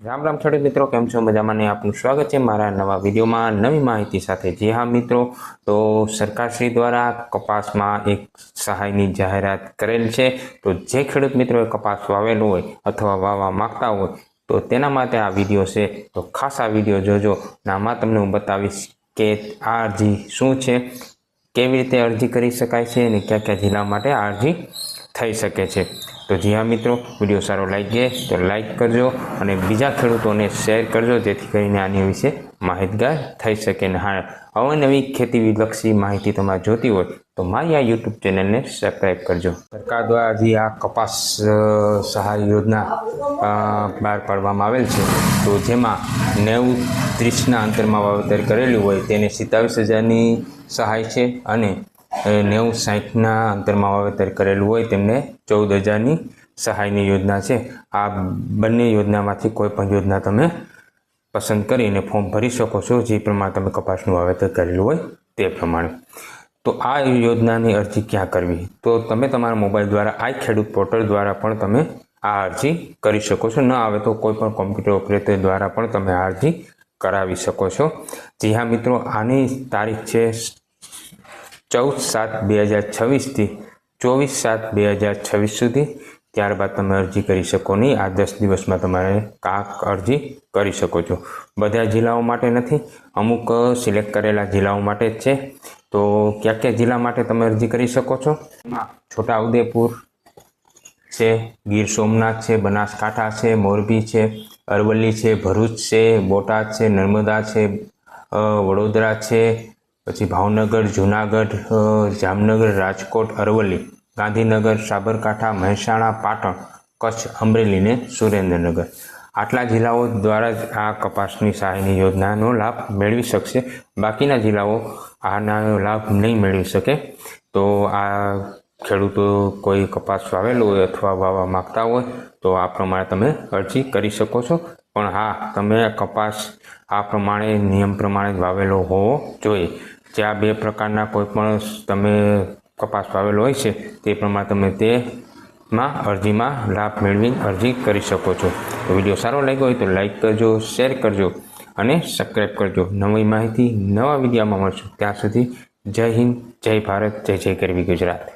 राम राम खेडूत मित्रों, केम छो? मजामां ने आपनुं स्वागत है मारा नवा विडियो में नवी माहिती साथे। जी हाँ मित्रों, तो सरकारश्री द्वारा कपास में एक सहायनी जाहेरात करेल छे। तो जे खेडूत मित्रों कपास वावेलो होय अथवा वावा मांगता होय तो तेना माटे आ विडियो छे। तो खास आ विडियो जोजो। आमां तमने हुं बतावीश के आ अरजी शुं छे, केवी रीते अरजी करी शकाय छे अने क्या क्या जिल्ला माटे आ अरजी थई शके छे। तो जी हाँ मित्रों, विडियो सारो लागे तो लाइक करजो और बीजा खेडूतोने शेर करजो, जेथी करीने आनी विषे माहितगार थई शके। हाँ, अवनवी खेती लक्षी माहिती तमारे जोती होय तो मारी आ यूट्यूब चेनल ने सब्सक्राइब करजो। सरकार द्वारा जी आ कपास सहाय योजना बहार पाडवामां आवेल छे। तो जेमां 90-30 अंतरमां वावेतर करेલું હોય તેને 27,000ની સહાય છે અને 90-60 અંતરમાં વાવેતર કરેલું હોય તેમને 14,000ની સહાયની યોજના છે। આ બંને યોજનામાંથી કોઈ પણ યોજના તમે પસંદ કરીને ફોર્મ ભરી શકો છો, જે પ્રમાણે તમે કપાસનું વાવેતર કરેલું હોય તે પ્રમાણે। તો આ યોજનાની અરજી ક્યાં કરવી? તો તમે તમારા મોબાઈલ દ્વારા આ ખેડૂત પોર્ટલ દ્વારા પણ તમે આ અરજી કરી શકો છો। ન આવે તો કોઈ પણ કોમ્પ્યુટર ઓપરેટર દ્વારા પણ તમે આ અરજી કરાવી શકો છો। જી હા મિત્રો, આની તારીખ છે 14/7/2026 થી 24/7/2026 સુધી। ત્યારબાદ તમે અરજી કરી શકો નહીં। આ 10 દિવસમાં તમારે અરજી કરી શકો છો। બધા જિલ્લાઓ માટે નથી, અમુક સિલેક્ટ કરેલા જિલ્લાઓ માટે જ છે। તો ક્યાં ક્યાં જિલ્લા માટે તમે અરજી કરી શકો છો? છોટાઉદેપુર છે, ગીર સોમનાથ છે, બનાસકાંઠા છે, મોરબી છે, અરવલ્લી છે, ભરૂચ છે, બોટાદ છે, નર્મદા છે, વડોદરા છે, પછી ભાવનગર, જૂનાગઢ, જામનગર, રાજકોટ, અરવલ્લી, ગાંધીનગર, સાબરકાંઠા, મહેસાણા, પાટણ, કચ્છ, અમરેલી ને સુરેન્દ્રનગર। આટલા જિલ્લાઓ દ્વારા જ આ કપાસની સહાયની યોજનાનો લાભ મેળવી શકશે। બાકીના જિલ્લાઓ આનો લાભ નહીં મેળવી શકે। તો આ ખેડૂતો કોઈ કપાસ વાવેલો હોય અથવા વાવવા માગતા હોય તો આ પ્રમાણે તમે અરજી કરી શકો છો। પણ હા, તમે કપાસ આ પ્રમાણે નિયમ પ્રમાણે જ વાવેલો હોવો જોઈએ। જે આ બે પ્રકારના કોઈ પણ તમે કપાસ વાવેલો હોય છે તે પ્રમાણે તમે તેમાં અરજીમાં લાભ મેળવી અરજી કરી શકો છો। તો વિડીયો સારો લાગ્યો હોય તો લાઈક કરજો, શેર કરજો અને સબસ્ક્રાઈબ કરજો। નવી માહિતી નવા વિડીયોમાં મળશું। ત્યાં સુધી જય હિન્દ, જય ભારત, જય જય ગરવી ગુજરાત।